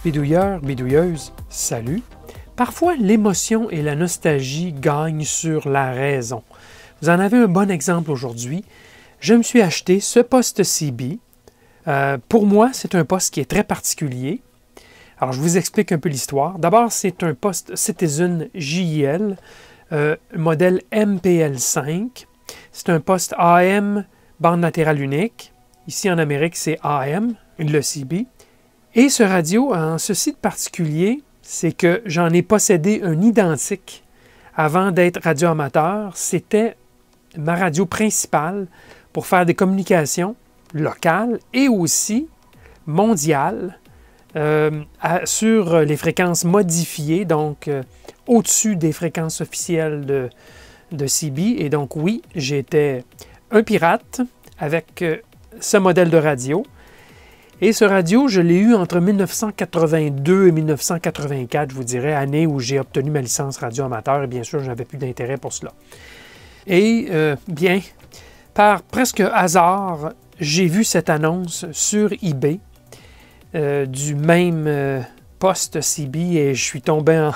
Bidouilleurs, bidouilleuses, salut! Parfois, l'émotion et la nostalgie gagnent sur la raison. Vous en avez un bon exemple aujourd'hui. Je me suis acheté ce poste CB. Pour moi, c'est un poste qui est très particulier. Alors, je vous explique un peu l'histoire. D'abord, c'est un poste Citizen JL, modèle MPL5. C'est un poste AM, bande latérale unique. Ici, en Amérique, c'est AM, le CB. Et ce radio, en ceci de particulier, c'est que j'en ai possédé un identique avant d'être radio-amateur. C'était ma radio principale pour faire des communications locales et aussi mondiales sur les fréquences modifiées, donc au-dessus des fréquences officielles de CB. Et donc oui, j'étais un pirate avec ce modèle de radio. Et ce radio, je l'ai eu entre 1982 et 1984, je vous dirais, année où j'ai obtenu ma licence radio-amateur. Et bien sûr, je n'avais plus d'intérêt pour cela. Et bien, par presque hasard, j'ai vu cette annonce sur eBay du même poste CB et je suis tombé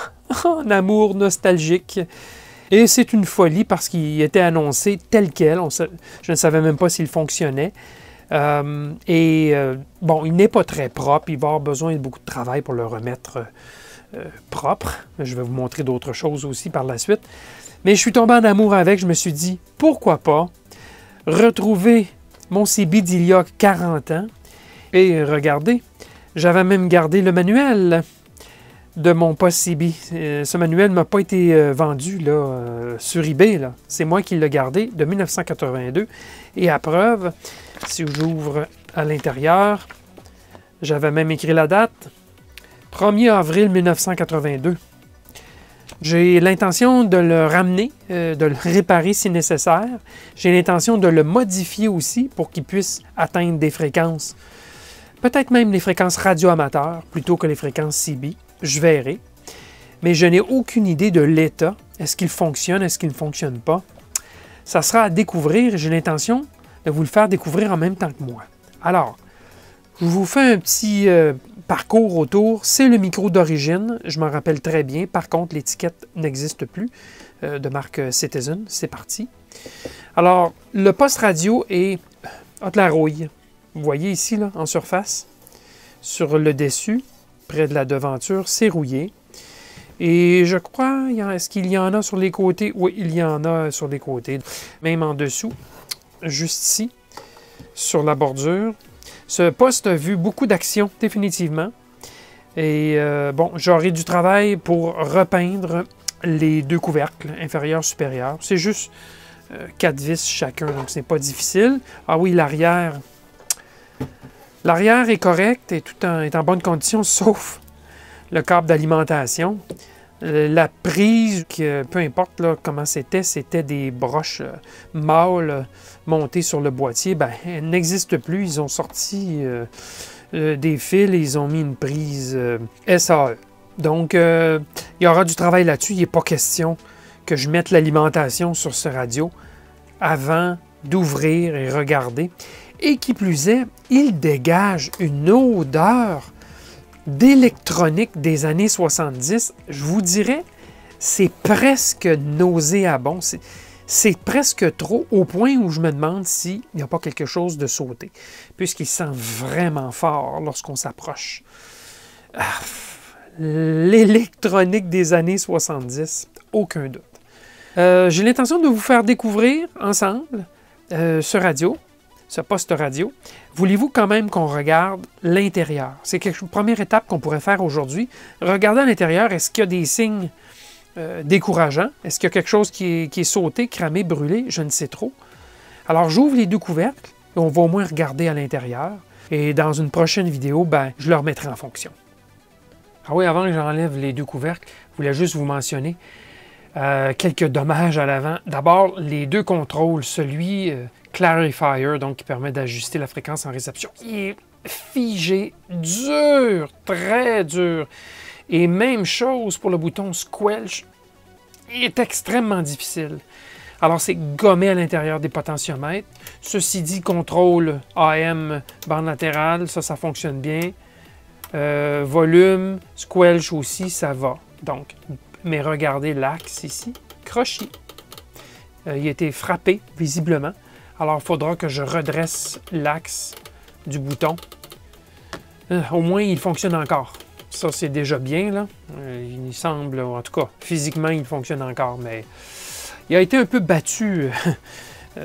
en amour nostalgique. Et c'est une folie parce qu'il était annoncé tel quel. Je ne savais même pas s'il fonctionnait. Bon, il n'est pas très propre. Il va avoir besoin de beaucoup de travail pour le remettre propre. Je vais vous montrer d'autres choses aussi par la suite. Mais je suis tombé en amour avec. Je me suis dit, pourquoi pas retrouver mon CB d'il y a 40 ans. Et regardez, j'avais même gardé le manuel de mon poste CB. Ce manuel ne m'a pas été vendu là, sur eBay. C'est moi qui l'ai gardé de 1982. Et à preuve, si j'ouvre à l'intérieur, j'avais même écrit la date, 1er avril 1982. J'ai l'intention de le ramener, de le réparer si nécessaire. J'ai l'intention de le modifier aussi pour qu'il puisse atteindre des fréquences, peut-être même les fréquences radio-amateurs plutôt que les fréquences CB. Je verrai. Mais je n'ai aucune idée de l'état. Est-ce qu'il fonctionne? Est-ce qu'il ne fonctionne pas? Ça sera à découvrir et j'ai l'intention de vous le faire découvrir en même temps que moi. Alors, je vous fais un petit parcours autour. C'est le micro d'origine, je m'en rappelle très bien. Par contre, l'étiquette n'existe plus de marque Citizen. C'est parti. Alors, le poste radio est de la rouille. Vous voyez ici, là, en surface, sur le dessus, près de la devanture, c'est rouillé. Et je crois, est-ce qu'il y en a sur les côtés? Oui, il y en a sur les côtés. Même en dessous, juste ici, sur la bordure. Ce poste a vu beaucoup d'actions, définitivement. Et bon, j'aurai du travail pour repeindre les deux couvercles, inférieur, supérieur. C'est juste 4 vis chacun, donc ce n'est pas difficile. Ah oui, l'arrière. L'arrière est correct et tout est en bonne condition, sauf le câble d'alimentation. La prise, peu importe là, comment c'était des broches mâles montées sur le boîtier, ben, elles n'existent plus. Ils ont sorti des fils et ils ont mis une prise SAE. Donc, il y aura du travail là-dessus. Il n'est pas question que je mette l'alimentation sur ce radio avant d'ouvrir et regarder. Et qui plus est, il dégage une odeur d'électronique des années 70, je vous dirais, c'est presque nauséabond. C'est presque trop, au point où je me demande s'il n'y a pas quelque chose de sauté, puisqu'il sent vraiment fort lorsqu'on s'approche. L'électronique des années 70, aucun doute. J'ai l'intention de vous faire découvrir ensemble ce radio, ce poste radio. Voulez-vous quand même qu'on regarde l'intérieur? C'est une première étape qu'on pourrait faire aujourd'hui. Regarder à l'intérieur, est-ce qu'il y a des signes décourageants? Est-ce qu'il y a quelque chose qui est sauté, cramé, brûlé? Je ne sais trop. Alors, j'ouvre les deux couvercles et on va au moins regarder à l'intérieur. Et dans une prochaine vidéo, ben, je le remettrai en fonction. Ah oui, avant que j'enlève les deux couvercles, je voulais juste vous mentionner quelques dommages à l'avant. D'abord, les deux contrôles, celui Clarifier, donc qui permet d'ajuster la fréquence en réception, il est figé, dur, très dur. Et même chose pour le bouton Squelch, il est extrêmement difficile. Alors, c'est gommé à l'intérieur des potentiomètres. Ceci dit, contrôle AM, bande latérale, ça fonctionne bien. Volume, squelch aussi, ça va. Donc, mais regardez l'axe ici, crochis. Il a été frappé, visiblement. Alors, il faudra que je redresse l'axe du bouton. Au moins, il fonctionne encore. Ça, c'est déjà bien, là. Il semble, en tout cas, physiquement, il fonctionne encore, mais il a été un peu battu,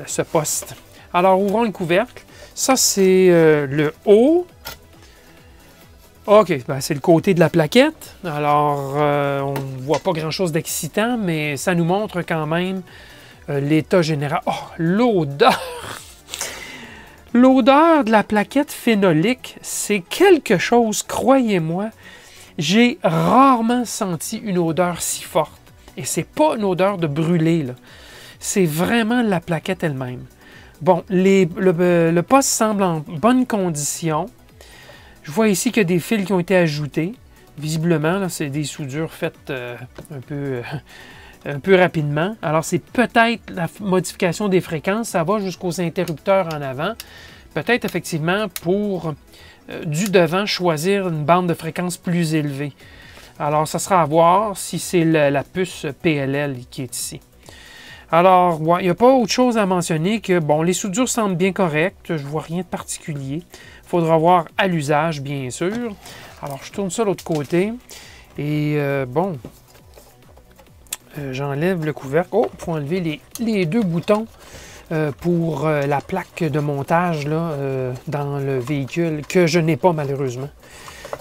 ce poste. Alors, ouvrons le couvercle. Ça, c'est le haut. OK, ben, c'est le côté de la plaquette. Alors, on ne voit pas grand-chose d'excitant, mais ça nous montre quand même l'état général. Oh, l'odeur! L'odeur de la plaquette phénolique, c'est quelque chose, croyez-moi. J'ai rarement senti une odeur si forte. Et c'est pas une odeur de brûlé, là. C'est vraiment la plaquette elle-même. Bon, le poste semble en bonne condition. Je vois ici qu'il y a des fils qui ont été ajoutés. Visiblement, c'est des soudures faites un peu rapidement. Alors, c'est peut-être la modification des fréquences. Ça va jusqu'aux interrupteurs en avant. Peut-être, effectivement, pour du devant, choisir une bande de fréquence plus élevée. Alors, ça sera à voir si c'est la puce PLL qui est ici. Alors, ouais, il n'y a pas autre chose à mentionner que, bon, les soudures semblent bien correctes. Je ne vois rien de particulier. Il faudra voir à l'usage, bien sûr. Alors, je tourne ça de l'autre côté. Et, bon, j'enlève le couvercle. Oh, il faut enlever les deux boutons pour la plaque de montage là, dans le véhicule, que je n'ai pas malheureusement.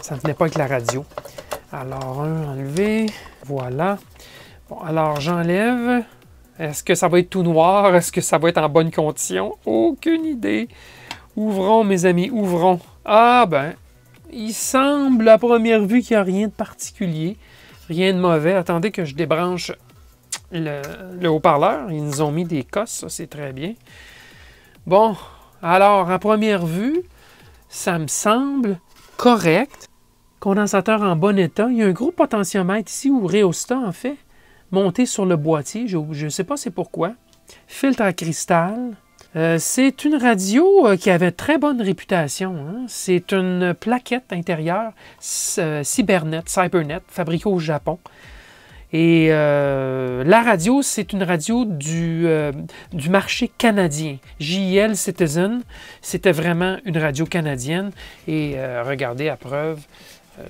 Ça ne tenait pas avec la radio. Alors, un enlevé. Voilà. Bon, alors, j'enlève. Est-ce que ça va être tout noir? Est-ce que ça va être en bonne condition? Aucune idée. Ouvrons, mes amis, ouvrons. Ah ben, il semble à première vue qu'il n'y a rien de particulier, rien de mauvais. Attendez que je débranche le haut-parleur. Ils nous ont mis des cosses, ça c'est très bien. Bon, alors à première vue, ça me semble correct. Condensateur en bon état. Il y a un gros potentiomètre ici, ou rhéostat en fait, monté sur le boîtier. Je ne sais pas c'est pourquoi. Filtre à cristal. C'est une radio qui avait très bonne réputation. Hein? C'est une plaquette intérieure Cybernet, fabriquée au Japon. Et la radio, c'est une radio du marché canadien. JL Citizen, c'était vraiment une radio canadienne. Et regardez à preuve,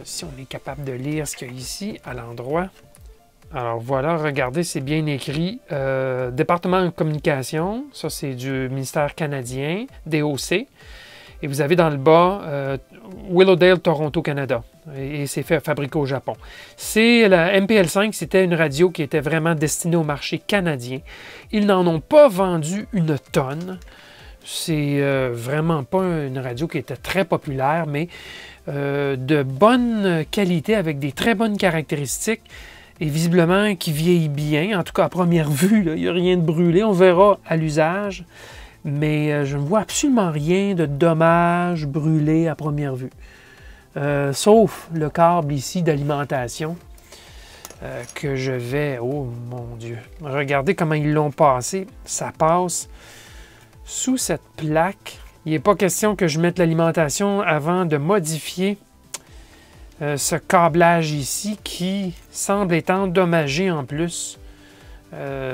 si on est capable de lire ce qu'il y a ici à l'endroit. Alors voilà, regardez, c'est bien écrit. Département de communication, ça c'est du ministère canadien, DOC. Et vous avez dans le bas Willowdale, Toronto, Canada. Et c'est fabriqué au Japon. C'est la MPL5, c'était une radio qui était vraiment destinée au marché canadien. Ils n'en ont pas vendu une tonne. C'est vraiment pas une radio qui était très populaire, mais de bonne qualité avec des très bonnes caractéristiques. Et visiblement qui vieillit bien, en tout cas à première vue, là, il n'y a rien de brûlé, on verra à l'usage, mais je ne vois absolument rien de dommages brûlés à première vue. Sauf le câble ici d'alimentation que je vais, oh mon Dieu, regardez comment ils l'ont passé, ça passe sous cette plaque. Il n'est pas question que je mette l'alimentation avant de modifier ce câblage ici qui semble être endommagé en plus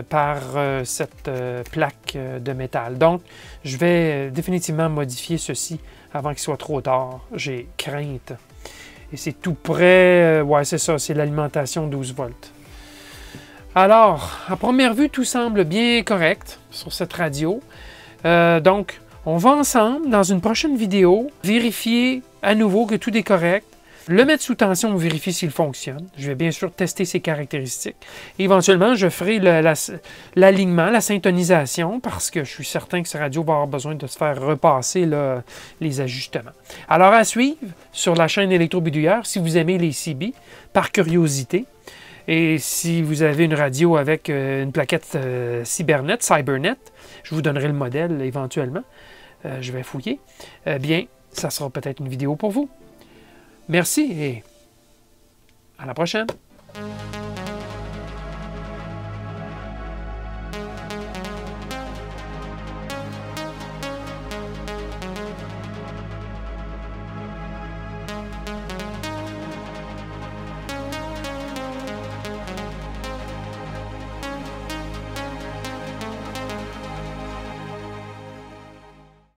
par cette plaque de métal. Donc, je vais définitivement modifier ceci avant qu'il soit trop tard. J'ai crainte. Et c'est tout près, ouais c'est ça, c'est l'alimentation 12 volts. Alors, à première vue, tout semble bien correct sur cette radio. Donc, on va ensemble, dans une prochaine vidéo, vérifier à nouveau que tout est correct. Le mettre sous tension pour vérifier s'il fonctionne. Je vais bien sûr tester ses caractéristiques. Et éventuellement, je ferai l'alignement, la syntonisation, parce que je suis certain que ce radio va avoir besoin de se faire repasser là, les ajustements. Alors, à suivre sur la chaîne Électro-Bidouilleur, si vous aimez les CB, par curiosité. Et si vous avez une radio avec une plaquette Cybernet, je vous donnerai le modèle éventuellement. Je vais fouiller. Bien, ça sera peut-être une vidéo pour vous. Merci et à la prochaine!